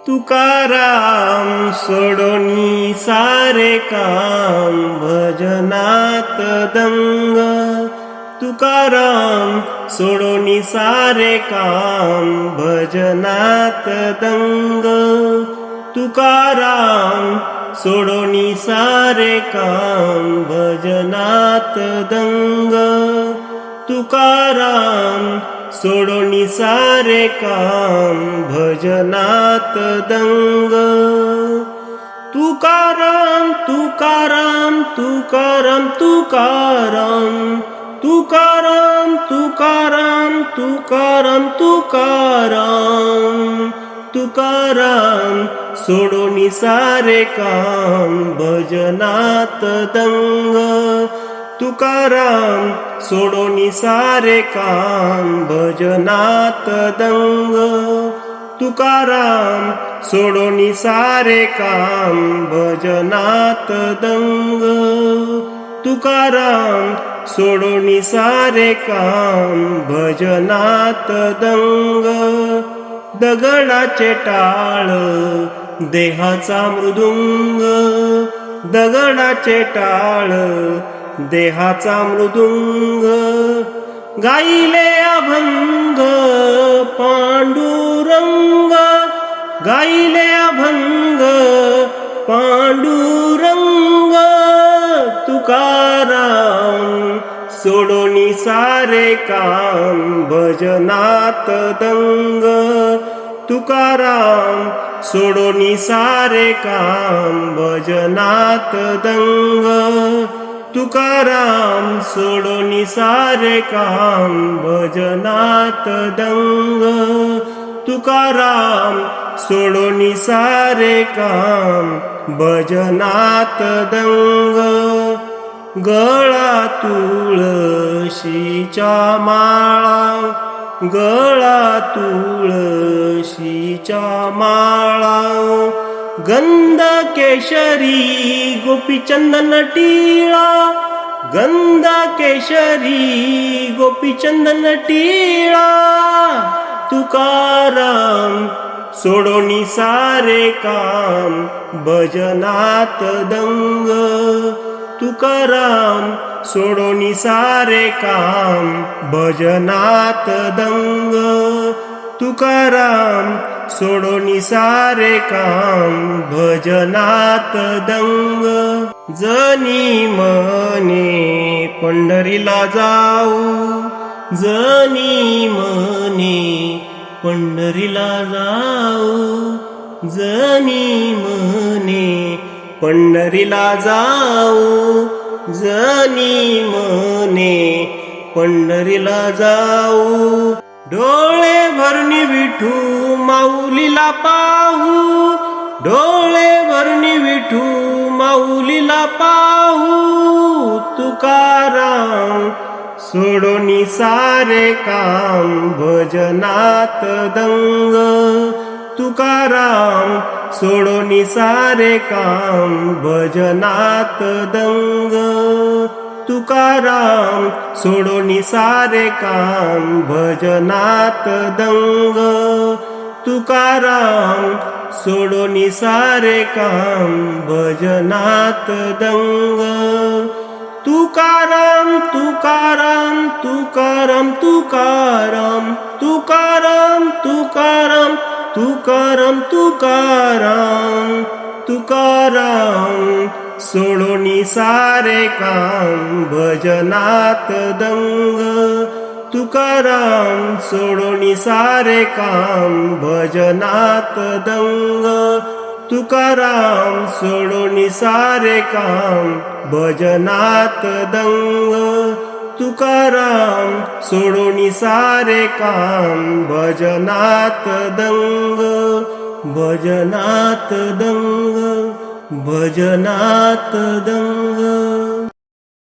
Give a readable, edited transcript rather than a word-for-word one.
तुकाराम सोडोनी सारे काम भजनात दंग. तुकाराम सोडोनी सारे काम भजनात दंग. तुकाराम सोडोनी सारे काम भजनात दंग. तुकाराम सोडोनी सारे काम भजनात दंग. तुकाराम तुकाराम तुकाराम तुकाराम तुकाराम तुकाराम तुकाराम तुकाराम. तुकाराम सोडोनी सारे काम भजनात दंग. तुकाराम सोडोनी सारे काम भजनात दंग. तुकाराम सोडोनी सारे काम भजनात दंग. तुकाराम सोडोनी सारे काम भजनात दंग. दगडाचे टाळ देहाचा मृदुंग. दगडाचे टाळ देहाचा मृदुंग. गाईले अभंग पांडुरंग. गाईले अभंग पांडुरंग. तुकाराम सोडोनी सारे काम भजनात दंग. तुकाराम सोडोनी सारे काम भजनात दंग. तुकाराम सोडोनी सारे काम भजनात दंग. तुकाराम सोडोनी सारे काम भजनात दंग. गळा तुळशीच्या माळा. गळा तुळशीच्या माळा. गंध केशरी गोपीचंदन टिळा. गंध केशरी गोपीचंदन टिळा. तुकाराम सोडोनी सारे काम भजनात दंग. तुकाराम सोडोनी सारे काम भजनात दंग. तुकाराम सोडोनी सारे काम भजनात दंग. जनी मने पंढरीला जाऊ. जनी मने पंढरीला जाऊ. जनी मने पंढरीला जाऊ. जनी मने पंढरीला जाऊ. डोळे भरणी विठू माऊलीला पाहू. डोळे भरणी विठू माऊलीला पाहू. तुकाराम सोडोनी सारे काम भजनात दंग. तुकाराम सोडोनी सारे काम भजनात दंग. तुकाराम सोडोनी सारे काम भजनात दंग. तुकाराम सोडोनी सारे काम भजनात दंग. तुकाराम तुकाराम तुकाराम तुकाराम तुकाराम तुकाराम तुकाराम तुकाराम. तुकाराम सोडोनी सारे काम भजनात दंग. तुकाराम सोडोनी सारे काम भजनात दंग. तुकाराम सोडोनी सारे काम भजनात दंग. तुकाराम सोडोनी सारे काम भजनात दंग. भजनात दंग. भजनात दंग.